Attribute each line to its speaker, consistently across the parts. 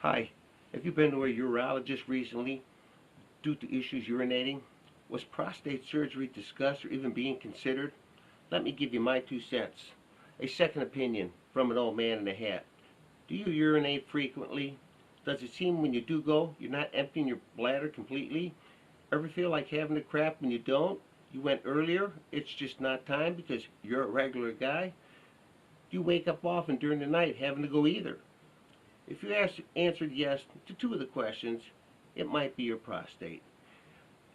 Speaker 1: Hi, have you been to a urologist recently due to issues urinating? Was prostate surgery discussed or even being considered? Let me give you my 2 cents. A second opinion from an old man in a hat. Do you urinate frequently? Does it seem when you do go, you're not emptying your bladder completely? Ever feel like having a crap when you don't? You went earlier, it's just not time because you're a regular guy? Do you wake up often during the night having to go either? If you answered yes to 2 of the questions, it might be your prostate.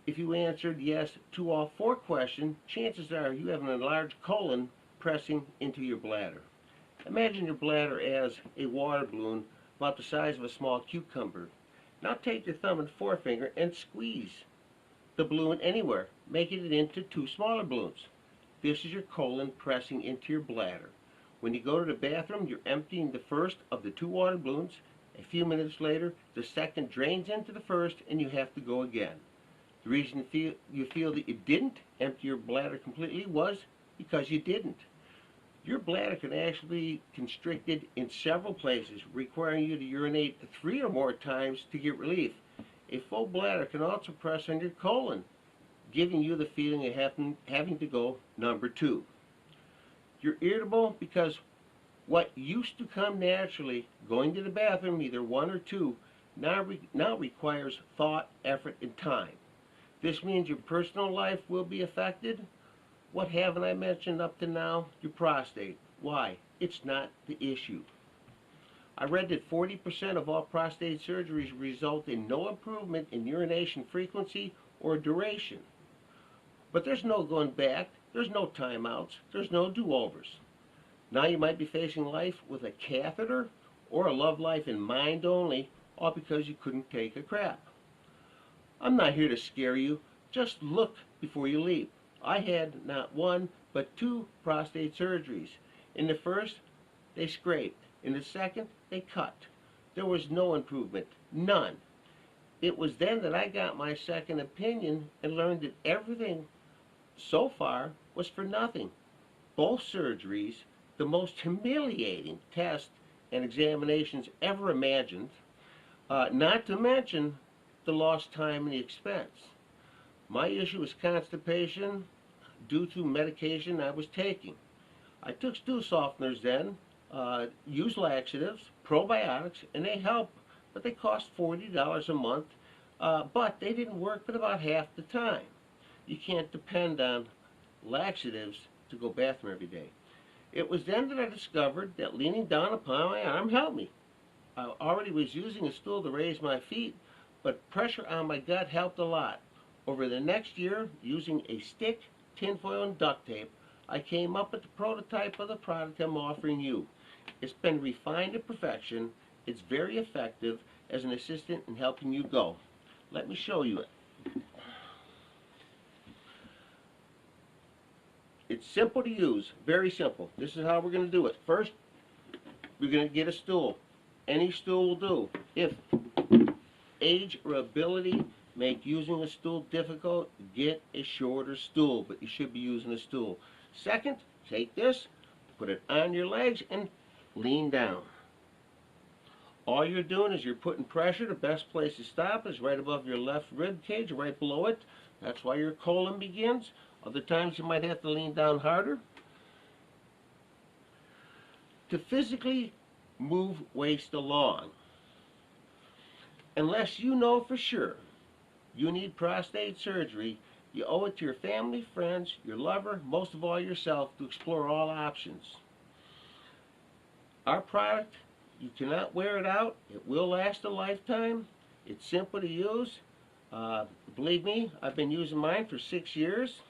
Speaker 1: If you answered yes to all 4 questions, chances are you have an enlarged colon pressing into your bladder. Imagine your bladder as a water balloon about the size of a small cucumber. Now take your thumb and forefinger and squeeze the balloon anywhere, making it into 2 smaller balloons. This is your colon pressing into your bladder. When you go to the bathroom, you're emptying the first of the 2 water balloons. A few minutes later, the second drains into the first and you have to go again. The reason you feel that you didn't empty your bladder completely was because you didn't. Your bladder can actually be constricted in several places, requiring you to urinate 3 or more times to get relief. A full bladder can also press on your colon, giving you the feeling of having to go number 2. You're irritable because what used to come naturally, going to the bathroom, either 1 or 2, now requires thought, effort, and time. This means your personal life will be affected. What haven't I mentioned up to now? Your prostate. Why? It's not the issue. I read that 40% of all prostate surgeries result in no improvement in urination frequency or duration. But there's no going back, there's no timeouts, there's no do-overs. Now you might be facing life with a catheter or a love life in mind only, all because you couldn't take a crap. I'm not here to scare you, just look before you leap. I had not 1, but 2 prostate surgeries. In the first, they scraped. In the second, they cut. There was no improvement, none. It was then that I got my second opinion and learned that everything so far was for nothing. Both surgeries, the most humiliating tests and examinations ever imagined, not to mention the lost time and the expense. My issue was constipation due to medication I was taking. I took stool softeners then, used laxatives, probiotics, and they help, but they cost $40 a month, but they didn't work but about half the time. You can't depend on laxatives to go bathroom every day. It was then that I discovered that leaning down upon my arm helped me. I already was using a stool to raise my feet, but pressure on my gut helped a lot. Over the next year, using a stick, tinfoil, and duct tape, I came up with the prototype of the product I'm offering you. It's been refined to perfection. It's very effective as an assistant in helping you go. Let me show you it. It's simple to use, very simple. This is how we're going to do it. First, we're going to get a stool. Any stool will do. If age or ability make using a stool difficult, get a shorter stool, but you should be using a stool. Second, take this, put it on your legs, and lean down. All you're doing is you're putting pressure. The best place to stop is right above your left rib cage, right below it. That's why your colon begins. Other times you might have to lean down harder. To physically move waste along, unless you know for sure you need prostate surgery, you owe it to your family, friends, your lover, most of all yourself, to explore all options. Our product, you cannot wear it out. It will last a lifetime. It's simple to use. Believe me, I've been using mine for 6 years.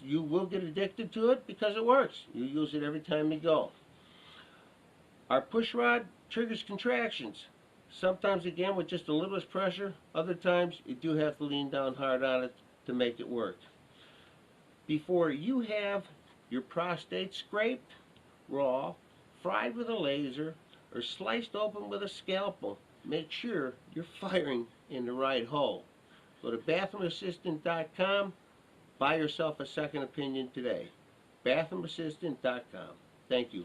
Speaker 1: You will get addicted to it because it works. You use it every time you go. Our push rod triggers contractions. Sometimes, again, with just a little less pressure. Other times, you do have to lean down hard on it to make it work. Before you have your prostate scraped, raw, fried with a laser, or sliced open with a scalpel, make sure you're firing in the right hole. Go to bathroomassistant.com. Buy yourself a second opinion today. bathroomassistant.com. Thank you.